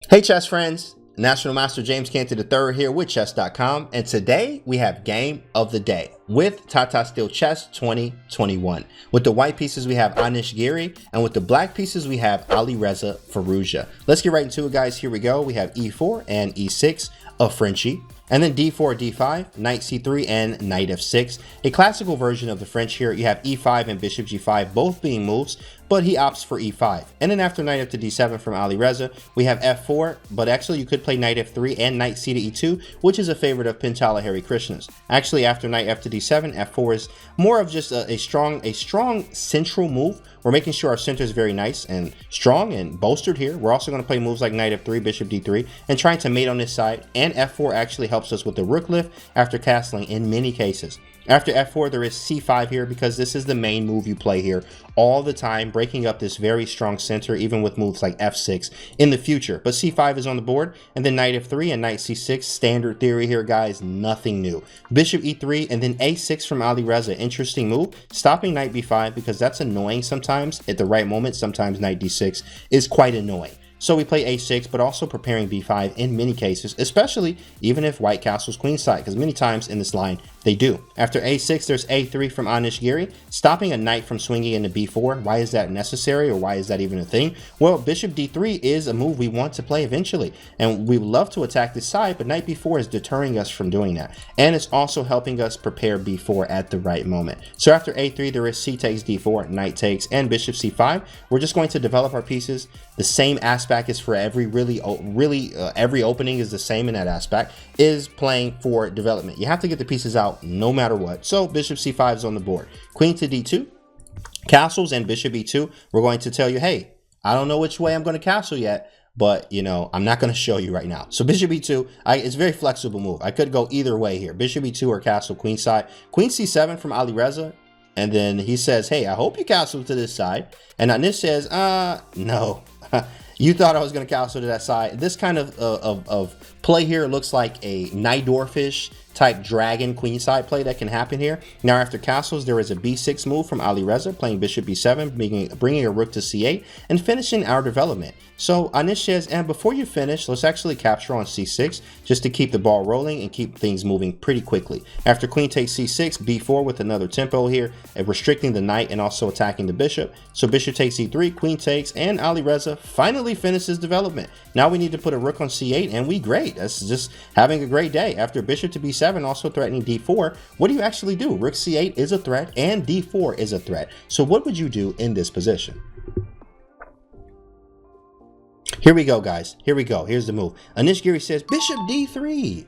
Hey chess friends, National Master James Cantor III here with Chess.com, and today we have Game of the Day with Tata Steel Chess 2021. With the white pieces we have Anish Giri, and with the black pieces we have Alireza Firouzja. Let's get right into it, guys. Here we go. We have e4 and e6 of Frenchie, and then d4, d5, knight c3, and knight f6. A classical version of the French here. You have e5 and bishop g5 both being moves, but he opts for e5. And then after knight up to d7 from Alireza, we have f4, but actually you could play knight f3 and knight c to e2, which is a favorite of Pintala Hari Krishna's. Actually, after knight f to d7, f4 is more of just a strong central move. We're making sure our center is very nice and strong and bolstered here. We're also going to play moves like knight f3, bishop d3, and trying to mate on this side. And f4 actually helps us with the rook lift after castling in many cases. After f4, there is c5 here because this is the main move you play here all the time, breaking up this very strong center, even with moves like f6 in the future. But c5 is on the board, and then knight f3 and knight c6, standard theory here, guys, nothing new. Bishop e3, and then a6 from Alireza, interesting move, stopping knight b5 because that's annoying sometimes at the right moment. Sometimes knight d6 is quite annoying. So we play a6, but also preparing b5 in many cases, especially even if white castles queenside, because many times in this line they do. After a6, there's a3 from Anish Giri, stopping a knight from swinging into b4. Why is that necessary, or why is that even a thing? Well, bishop d3 is a move we want to play eventually, and we would love to attack this side, but knight b4 is deterring us from doing that, and it's also helping us prepare b4 at the right moment. So after a3, there is c takes d4, knight takes, and bishop c5. We're just going to develop our pieces. The same aspect is for every every opening is the same in that aspect, is playing for development. You have to get the pieces out no matter what. So bishop c5 is on the board. Queen to d2, castles, and bishop e2. We're going to tell you, hey, I don't know which way I'm going to castle yet, but you know, I'm not going to show you right now. So bishop e2, it's a very flexible move. I could go either way here. Bishop e2 or castle queenside. Queen c7 from Alireza. And then he says, hey, I hope you castle to this side. And Anish says, no. You thought I was going to castle to that side. This kind of play here looks like a Najdorfish type dragon queenside play that can happen here. Now after castles, there is a b6 move from Alireza, playing bishop b7, bringing a rook to c8, and finishing our development. So Anish says, and before you finish, let's actually capture on c6 just to keep the ball rolling and keep things moving pretty quickly. After queen takes c6, b4 with another tempo here, restricting the knight and also attacking the bishop. So bishop takes e3, queen takes, and Alireza finally finishes development. Now we need to put a rook on c8, and we great. That's just having a great day. After bishop to b7, also threatening d4, what do you actually do? Rook c8 is a threat, and d4 is a threat. So what would you do in this position? Here we go, guys. Here we go. Here's the move. Anish Giri says, bishop d3.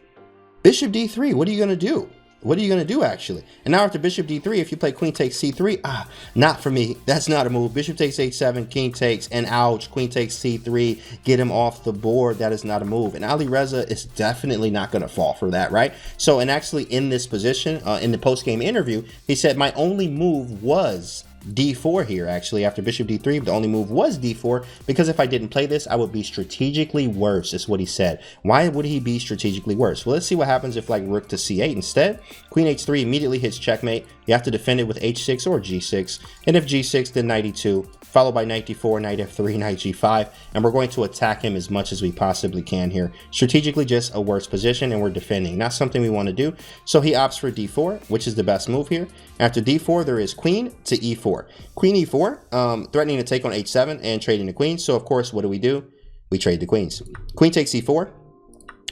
Bishop d3. What are you going to do? What are you going to do, actually? And now after bishop d3, if you play queen takes c3, not for me. That's not a move. Bishop takes h7, king takes, and ouch, queen takes c3. Get him off the board. That is not a move. And Alireza is definitely not going to fall for that, right? So, and actually in this position, in the post-game interview, he said, my only move was d4 here. Actually, after bishop d3, the only move was d4, because if I didn't play this, I would be strategically worse, is what he said. Why would he be strategically worse? Well, let's see what happens if like rook to c8 instead. Queen h3 immediately hits checkmate. You have to defend it with h6 or g6, and if g6, then knight e2, followed by knight d4, knight f3, knight g5, and we're going to attack him as much as we possibly can here. Strategically, just a worse position, and we're defending, not something we want to do. So he opts for d4, which is the best move here. After d4, there is queen to e4. Queen e4, threatening to take on h7 and trading the queens. So of course, what do? We trade the queens. Queen takes e4.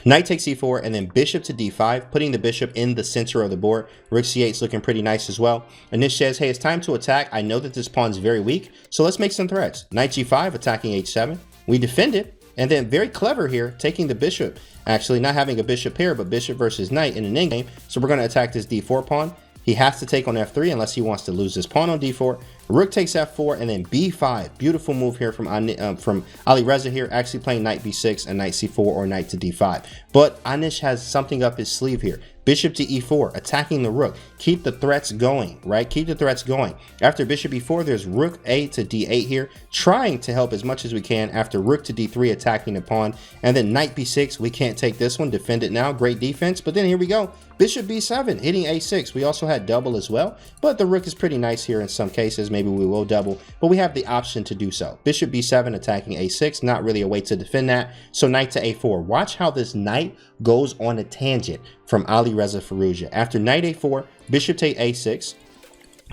Knight takes e4, and then bishop to d5, putting the bishop in the center of the board. Rook c8 is looking pretty nice as well. Anish says, hey, it's time to attack. I know that this pawn is very weak, so let's make some threats. Knight g5, attacking h7. We defend it, and then very clever here, taking the bishop. Actually, not having a bishop pair, but bishop versus knight in an endgame. So we're going to attack this d4 pawn. He has to take on f3 unless he wants to lose this pawn on d4. Rook takes f4, and then b5. Beautiful move here from Alireza here, actually playing knight b6 and knight c4 or knight to d5. But Anish has something up his sleeve here. Bishop to e4, attacking the rook. Keep the threats going, right? Keep the threats going. After bishop e4, there's rook a to d8 here, trying to help as much as we can. After rook to d3, attacking the pawn. And then knight b6, we can't take this one. Defend it now, great defense. But then here we go. Bishop b7, hitting a6. We also had double as well, but the rook is pretty nice here in some cases. maybe we will double, but we have the option to do so. Bishop b7 attacking a6, not really a way to defend that. So knight to a4. Watch how this knight goes on a tangent from Alireza Firouzja. After knight a4, bishop take a6,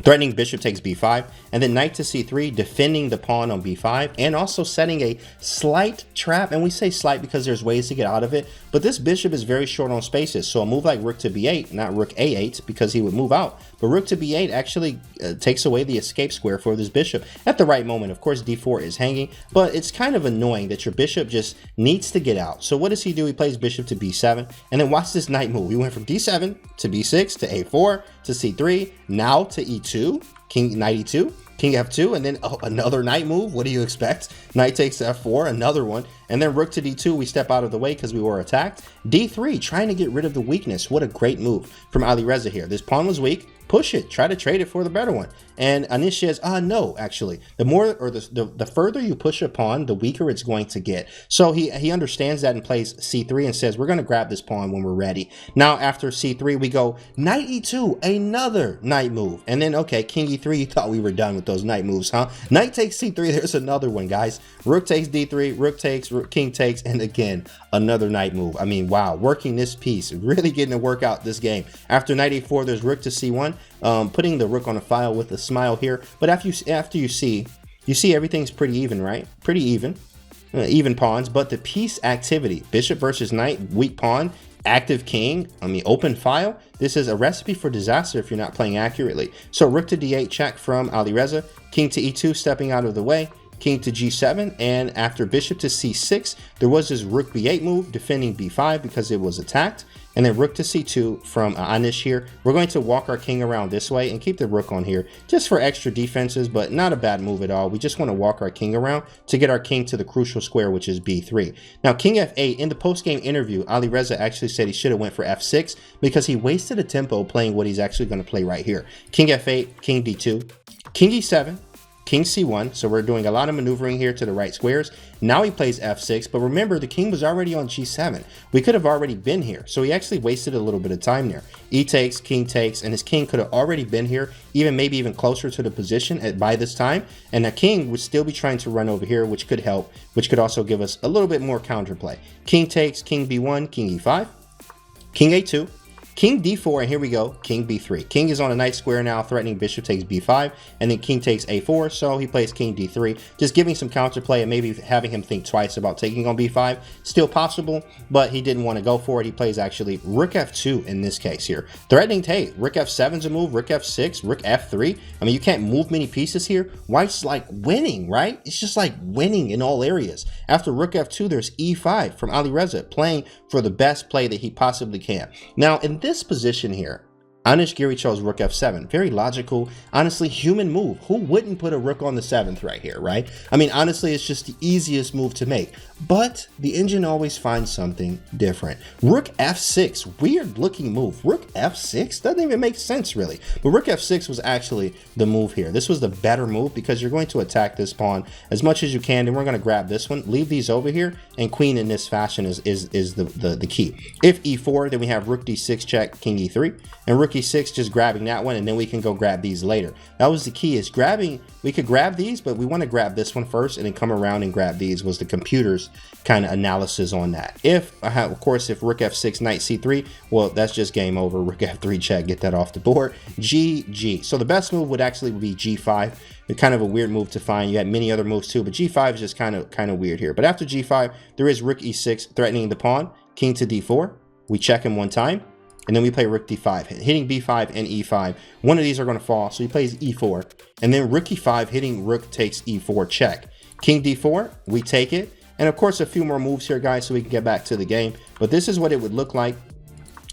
threatening bishop takes b5, and then knight to c3, defending the pawn on b5, and also setting a slight trap. And we say slight because there's ways to get out of it, but this bishop is very short on spaces. So a move like rook to b8, not rook a8, because he would move out, but rook to b8 actually takes away the escape square for this bishop at the right moment. Of course, d4 is hanging, but it's kind of annoying that your bishop just needs to get out. So what does he do? He plays bishop to b7, and then watch this knight move. We went from d7 to b6 to a4 to c3, now to e2, king knight e2, king f2, and then another knight move. What do you expect? Knight takes f4, another one, and then rook to d2. We step out of the way because we were attacked. d3, trying to get rid of the weakness. What a great move from Alireza here. This pawn was weak. Push it, try to trade it for the better one. And Anish says, no, actually, the more or the further you push a pawn, the weaker it's going to get. So he understands that and plays c3 and says, we're going to grab this pawn when we're ready. Now, after c3, we go knight e2, another knight move. And then, okay, king e3, you thought we were done with those knight moves, huh? Knight takes c3, there's another one, guys. Rook takes d3, rook takes, king takes, and again, another knight move. I mean, wow, working this piece, really getting to work out this game. After knight e4, there's rook to c1, putting the rook on a file with a smile here. But after you see everything's pretty even, right? Pretty even pawns. But the piece activity, bishop versus knight, weak pawn, active king, open file. This is a recipe for disaster if you're not playing accurately. So rook to d8 check from Alireza, king to e2 stepping out of the way, king to g7, and after bishop to c6, there was this rook b8 move defending b5 because it was attacked, and then rook to c2 from Anish here. We're going to walk our king around this way and keep the rook on here just for extra defenses, but not a bad move at all. We just want to walk our king around to get our king to the crucial square, which is b3. Now, king f8, in the post-game interview, Alireza actually said he should have went for f6 because he wasted a tempo playing what he's actually going to play right here. King f8, king d2, king e7, king c1, so we're doing a lot of maneuvering here to the right squares. Now he plays f6, but remember, the king was already on g7. We could have already been here, so he actually wasted a little bit of time there. E takes, and his king could have already been here, maybe even closer to the position by this time, and the king would still be trying to run over here, which could help, which could also give us a little bit more counterplay. King takes, king b1, king e5, king a2, king d4, and here we go, king b3. King is on a nice square now, threatening bishop takes b5, and then king takes a4, so he plays king d3, just giving some counterplay and maybe having him think twice about taking on b5. Still possible, but he didn't want to go for it. He plays actually rook f2 in this case here, threatening hey, rook f7's a move, rook f6, rook f3. You can't move many pieces here. White's like winning, right? It's just like winning in all areas. After rook f2, there's e5 from Alireza, playing for the best play that he possibly can. Now, in this position here, Anish Giri chose rook f7. Very logical, honestly, human move. Who wouldn't put a rook on the 7th right here, right? Honestly, it's just the easiest move to make. But the engine always finds something different. Rook f6, weird looking move. Rook f6 doesn't even make sense, really. But rook f6 was actually the move here. This was the better move because you're going to attack this pawn as much as you can. And we're going to grab this one, leave these over here, and queen in this fashion is the key. If e4, then we have rook d6 check, king e3, and rook e6 just grabbing that one, and then we can go grab these later. That was the key, is grabbing. We could grab these, but we want to grab this one first and then come around and grab these, was the computer's kind of analysis on that. Of course, if rook f6, knight c3, well, that's just game over. Rook f3 check, get that off the board. GG. So the best move would actually be g5. It's kind of a weird move to find. You had many other moves too, but g5 is just kind of weird here. But after g5, there is rook e6 threatening the pawn, king to d4. We check him one time, and then we play rook d5, hitting b5 and e5. One of these are going to fall, so he plays e4, and then rook e5 hitting rook takes e4 check. King d4, we take it, and of course a few more moves here, guys, so we can get back to the game. But this is what it would look like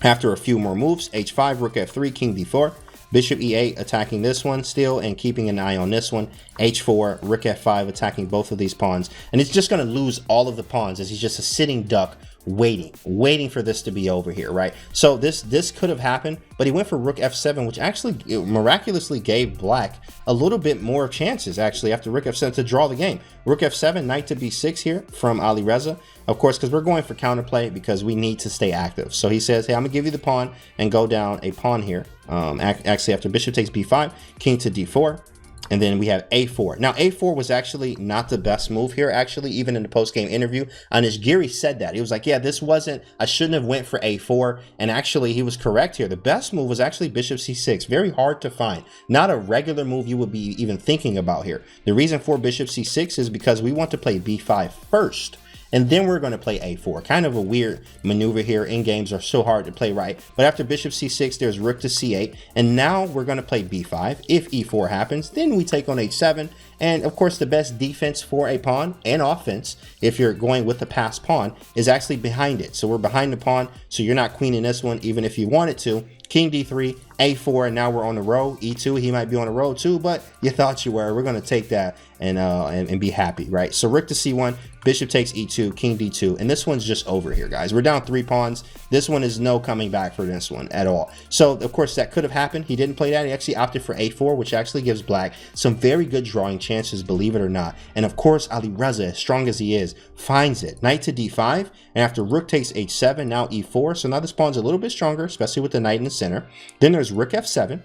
after a few more moves. h5, rook f3, king d4, bishop e8 attacking this one still and keeping an eye on this one. h4, rook f5 attacking both of these pawns, and it's just going to lose all of the pawns as he's just a sitting duck waiting for this to be over here, right? So this could have happened, but he went for rook f7, which actually miraculously gave black a little bit more chances actually after rook f7 to draw the game. Rook f7, knight to b6 here from Alireza, of course, because we're going for counterplay because we need to stay active. So he says, hey, I'm gonna give you the pawn and go down a pawn here. Actually, after bishop takes b5, king to d4, And then we have a4. Now, a4 was actually not the best move here, actually, even in the post-game interview. Anish Giri said that. He was like, yeah, this wasn't, I shouldn't have went for a4. And actually, he was correct here. The best move was actually bishop c6. Very hard to find. Not a regular move you would be even thinking about here. The reason for bishop c6 is because we want to play b5 first. And then we're going to play a4. Kind of a weird maneuver here. In games are so hard to play right. But after bishop c6, there's rook to c8. And now we're going to play b5. If e4 happens, then we take on h7. And of course, the best defense for a pawn and offense, if you're going with the passed pawn, is actually behind it. So we're behind the pawn. So you're not queening this one, even if you wanted to. King d3, a4, and now we're on the row. e2, he might be on the row too, but you thought you were. We're going to take that and be happy, right? So rook to c1, bishop takes e2, king d2, and this one's just over here, guys. We're down 3 pawns. This one is no coming back for this one at all. So, of course, that could have happened. He didn't play that. He actually opted for a4, which actually gives black some very good drawing chances, believe it or not. And, of course, Alireza, as strong as he is, finds it. Knight to d5, and after rook takes h7, now e4. So now this pawn's a little bit stronger, especially with the knight in the center. Then there's rook f7.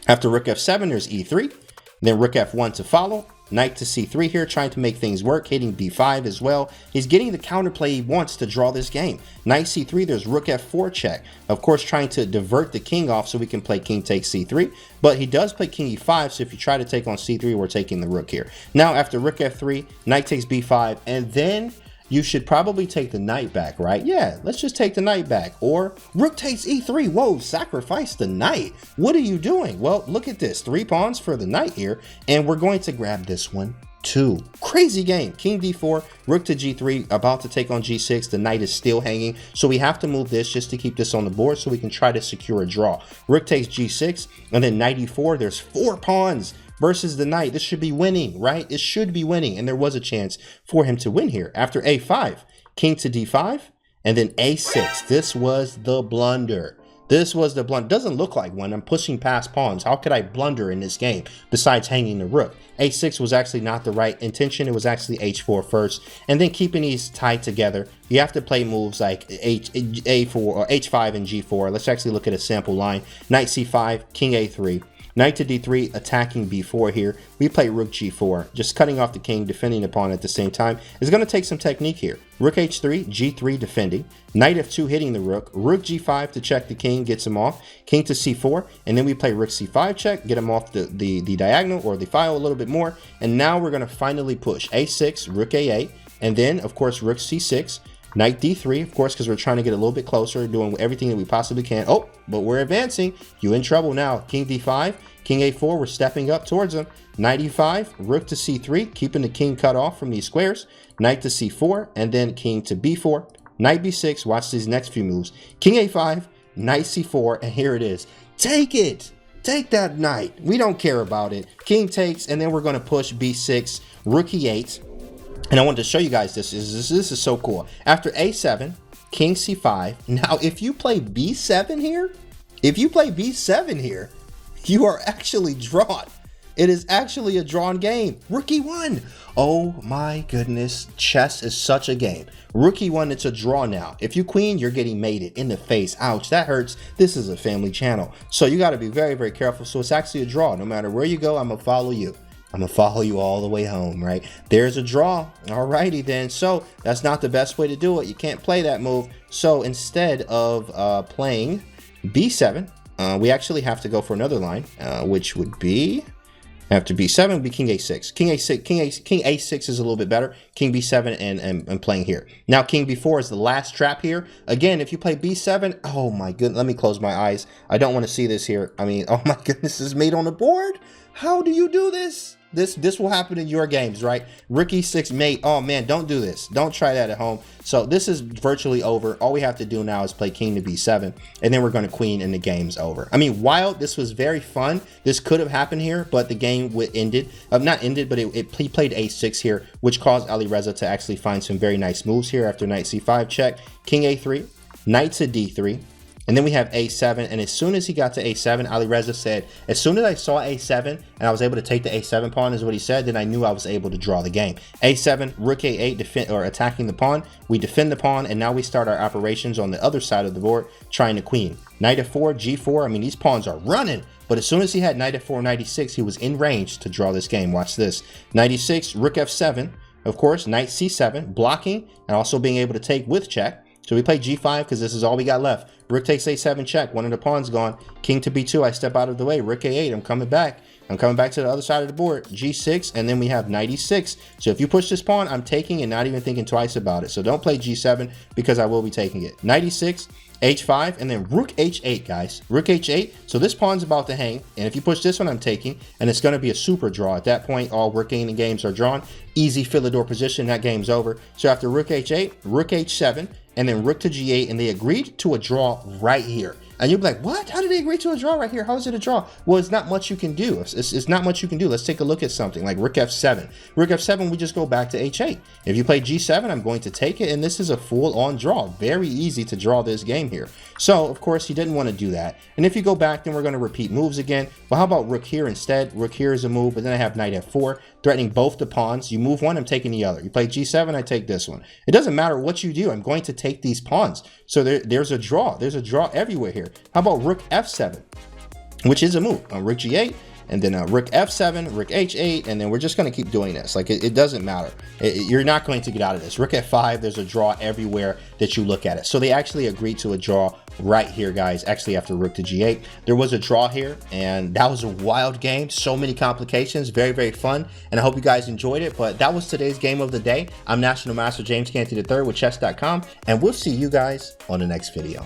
After rook f7, there's e3. Then rook f1 to follow. Knight to c3 here, trying to make things work, hitting b5 as well. He's getting the counterplay he wants to draw this game. Knight c3, there's rook f4 check. Of course, trying to divert the king off so we can play king takes c3. But he does play king e5, so if you try to take on c3, we're taking the rook here. Now, after rook f3, knight takes b5, and then you should probably take the knight back, right? Yeah, let's just take the knight back. Or rook takes e3. Whoa, sacrifice the knight. What are you doing? Well, look at this. 3 pawns for the knight here. And we're going to grab this one too. Crazy game. King d4, rook to g3, about to take on g6. The knight is still hanging. So we have to move this just to keep this on the board so we can try to secure a draw. Rook takes g6, and then knight e4. There's 4 pawns versus the knight. This should be winning, right? It should be winning, and there was a chance for him to win here. After a5, king to d5, and then a6. This was the blunder. This was the blunder. Doesn't look like one. I'm pushing past pawns. How could I blunder in this game besides hanging the rook? a6 was actually not the right intention. It was actually h4 first, and then keeping these tied together. You have to play moves like a4 or h5 and g4. Let's actually look at a sample line. Knight c5, king a3. Knight to d3, attacking b4 here. We play rook g4, just cutting off the king, defending the pawn at the same time. It's going to take some technique here. Rook h3, g3 defending. Knight f2 hitting the rook. Rook g5 to check the king, gets him off. King to c4, and then we play rook c5 check, get him off the diagonal or the file a little bit more. And now we're going to finally push a6, rook a8, and then, of course, rook c6. Knight d3, of course, because we're trying to get a little bit closer, doing everything that we possibly can. Oh, but we're advancing. You in trouble now. King d5, king a4, we're stepping up towards him. Knight e5, rook to c3, keeping the king cut off from these squares. Knight to c4, and then king to b4. Knight b6, watch these next few moves. King a5, knight c4, and here it is. Take it! Take that knight. We don't care about it. King takes, and then we're going to push b6, rook e8. And I wanted to show you guys this. This is so cool. After a7, king c5. Now, if you play b7 here, you are actually drawn. It is actually a drawn game. Rook e1. Oh my goodness. Chess is such a game. Rook e1, it's a draw now. If you queen, you're getting mated in the face. Ouch, that hurts. This is a family channel. So you got to be very, very careful. So it's actually a draw. No matter where you go, I'm going to follow you. I'm going to follow you all the way home, right? There's a draw. Alrighty then. So that's not the best way to do it. You can't play that move. So instead of playing b7, we actually have to go for another line, which would be, after b7 would be king a6. King a6 is a little bit better. King b7 and playing here. Now king b4 is the last trap here. Again, if you play b7, oh my goodness, let me close my eyes. I don't want to see this here. I mean, oh my goodness, is mate on the board? How do you do this? This will happen in your games, right? Rook e6 mate. Oh man, don't do this. Don't try that at home. So this is virtually over. All we have to do now is play king to b7, and then we're going to queen, and the game's over. I mean, while this was very fun, this could have happened here, but the game ended. Not ended, but he played a6 here, which caused Alireza to actually find some very nice moves here after knight c5 check, king a3, knight to d3. And then we have a7, and as soon as he got to a7, Alireza said, as soon as I saw a7 and I was able to take the a7 pawn is what he said, then I knew I was able to draw the game. a7, rook a8, defend, or attacking the pawn. We defend the pawn, and now we start our operations on the other side of the board, trying the queen. Knight f4, g4, I mean, these pawns are running. But as soon as he had knight f4, knight e6, he was in range to draw this game. Watch this. Knight e6, rook f7, of course, knight c7, blocking, and also being able to take with check. So we play g5 because this is all we got left. Rook takes a7 check. One of the pawns gone. King to b2. I step out of the way. Rook a8. I'm coming back. I'm coming back to the other side of the board. G6, and then we have knight e6. So if you push this pawn, I'm taking and not even thinking twice about it. So don't play g7 because I will be taking it. Knight e6, h5, and then rook h8, guys. Rook h8. So this pawn's about to hang, and if you push this one, I'm taking, and it's going to be a super draw. At that point, all rook gaining games are drawn. Easy Philidor position. That game's over. So after rook h8, rook h7, and then rook to g8, and they agreed to a draw right here. And you'll be like, what? How did they agree to a draw right here? How is it a draw? Well, it's not much you can do. It's not much you can do. Let's take a look at something like rook f7. Rook f7, we just go back to h8. If you play g7, I'm going to take it, and this is a full-on draw. Very easy to draw this game here. So, of course, he didn't want to do that. And if you go back, then we're going to repeat moves again. Well, how about rook here instead? Rook here is a move, but then I have knight f4, threatening both the pawns. You move one, I'm taking the other. You play g7, I take this one. It doesn't matter what you do. I'm going to take these pawns. So there's a draw. There's a draw everywhere here. How about rook f7, which is a move? Rook g8, and then rook f7, rook h8, and then we're just going to keep doing this. Like, it doesn't matter. You're not going to get out of this. Rook f5, there's a draw everywhere that you look at it. So they actually agreed to a draw right here, guys. Actually, after rook to g8, there was a draw here, and that was a wild game. So many complications. Very, very fun, and I hope you guys enjoyed it. But that was today's game of the day. I'm National Master James Canty III with Chess.com, and we'll see you guys on the next video.